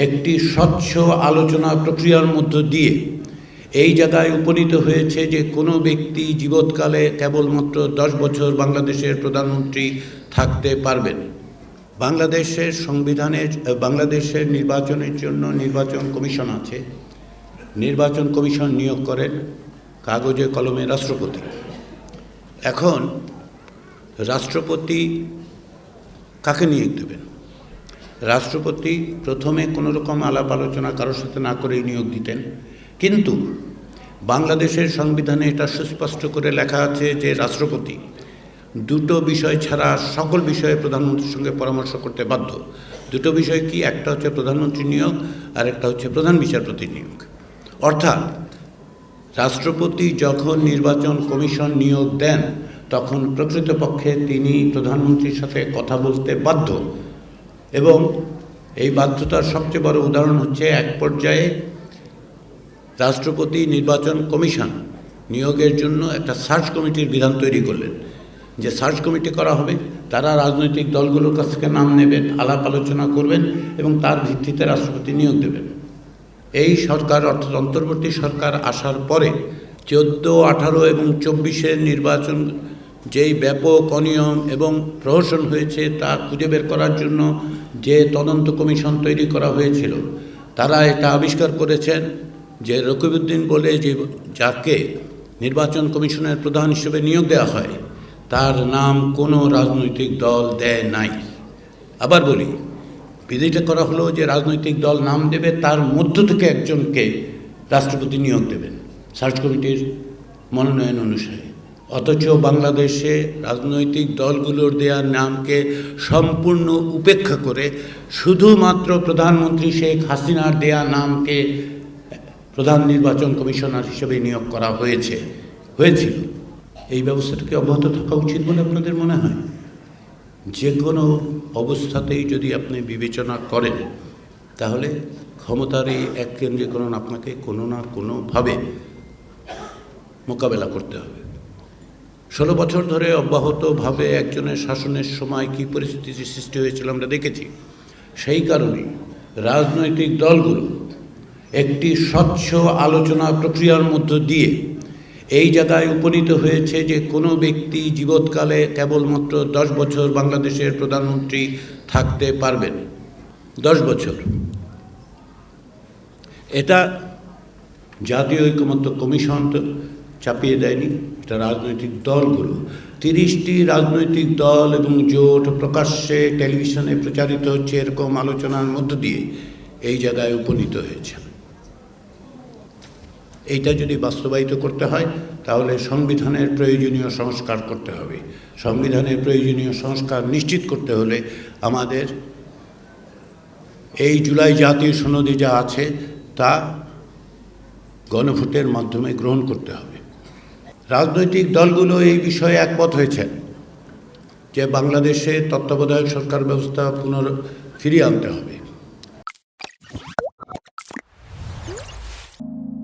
একটি স্বচ্ছ আলোচনা প্রক্রিয়ার মধ্য দিয়ে এই জায়গায় উপনীত হয়েছে যে কোনো ব্যক্তি জীবৎকালে কেবলমাত্র 10 বছর বাংলাদেশের প্রধানমন্ত্রী থাকতে পারবেন। বাংলাদেশের বাংলাদেশের নির্বাচনের জন্য নির্বাচন কমিশন আছে। নির্বাচন কমিশন নিয়োগ করেন কাগজে কলমে রাষ্ট্রপতি। এখন রাষ্ট্রপতি কাকে নিয়োগ দেবেন? রাষ্ট্রপতি প্রথমে কোনো রকম আলাপ আলোচনা কারোর সাথে না করেই নিয়োগ দিতেন, কিন্তু বাংলাদেশের সংবিধানে এটা সুস্পষ্ট করে লেখা আছে যে রাষ্ট্রপতি দুটো বিষয় ছাড়া সকল বিষয়ে প্রধানমন্ত্রীর সঙ্গে পরামর্শ করতে বাধ্য। দুটো বিষয় কি? একটা হচ্ছে প্রধানমন্ত্রী নিয়োগ আর একটা হচ্ছে প্রধান বিচারপতি নিয়োগ। অর্থাৎ রাষ্ট্রপতি যখন নির্বাচন কমিশন নিয়োগ দেন তখন প্রকৃতপক্ষে তিনি প্রধানমন্ত্রীর সাথে কথা বলতে বাধ্য, এবং এই বাধ্যতার সবচেয়ে বড় উদাহরণ হচ্ছে এক পর্যায়ে রাষ্ট্রপতি নির্বাচন কমিশন নিয়োগের জন্য একটা সার্চ কমিটির বিধান তৈরি করলেন, যে সার্চ কমিটি করা হবে, তারা রাজনৈতিক দলগুলোর কাছ থেকে নাম নেবেন, আলাপ আলোচনা করবেন এবং তার ভিত্তিতে রাষ্ট্রপতি নিয়োগ দেবেন। এই সরকার অর্থাৎ অন্তর্বর্তী সরকার আসার পরে 14, 18 এবং 24-এর নির্বাচন যেই ব্যাপক অনিয়ম এবং প্রহসন হয়েছে তা খুঁজে বের করার জন্য যে তদন্ত কমিশন তৈরি করা হয়েছিল, তারা এটা আবিষ্কার করেছেন যে রকিবউদ্দিন বলে যাকে নির্বাচন কমিশনের প্রধান হিসেবে নিয়োগ দেওয়া হয় তার নাম কোনো রাজনৈতিক দল দেয় নাই। আবার বলি, বিধিটা করা হলো যে রাজনৈতিক দল নাম দেবে, তার মধ্য থেকে একজনকে রাষ্ট্রপতি নিয়োগ দেবেন সার্চ কমিটির মনোনয়ন অনুসারে। অথচ বাংলাদেশে রাজনৈতিক দলগুলোর দেওয়ার নামকে সম্পূর্ণ উপেক্ষা করে শুধুমাত্র প্রধানমন্ত্রী শেখ হাসিনার দেয়া নামকে প্রধান নির্বাচন কমিশনার হিসেবে নিয়োগ করা হয়েছিল। এই ব্যবস্থাটাকে অব্যাহত থাকা উচিত বলে আপনাদের মনে হয়? যে কোনো অবস্থাতেই যদি আপনি বিবেচনা করেন তাহলে ক্ষমতার এই এক কেন্দ্রীকরণ আপনাকে কোনো না কোনোভাবে মোকাবেলা করতে হবে। 16 বছর ধরে অব্যাহতভাবে একজনের শাসনের সময় কী পরিস্থিতির সৃষ্টি হয়েছিল আমরা দেখেছি। সেই কারণে রাজনৈতিক দলগুলো একটি স্বচ্ছ আলোচনা প্রক্রিয়ার মধ্য দিয়ে এই জায়গায় উপনীত হয়েছে যে কোনো ব্যক্তি জীবৎকালে কেবলমাত্র 10 বছর বাংলাদেশের প্রধানমন্ত্রী থাকতে পারবেন। 10 বছর। এটা জাতীয় ঐকমত্য কমিশন তো চাপিয়ে দেয়নি, এটা রাজনৈতিক দলগুলো 30টি রাজনৈতিক দল এবং জোট প্রকাশ্যে টেলিভিশনে প্রচারিত হচ্ছে এরকম আলোচনার মধ্য দিয়ে এই জায়গায় উপনীত হয়েছে। এইটা যদি বাস্তবায়িত করতে হয় তাহলে সংবিধানের প্রয়োজনীয় সংস্কার করতে হবে। সংবিধানের প্রয়োজনীয় সংস্কার নিশ্চিত করতে হলে আমাদের এই জুলাই জাতীয় সনদে যা আছে তা গণভোটের মাধ্যমে গ্রহণ করতে হবে। রাজনৈতিক দলগুলো এই বিষয়ে একমত হয়েছেন যে বাংলাদেশে তত্ত্বাবধায়ক সরকার ব্যবস্থা ফিরিয়ে আনতে হবে।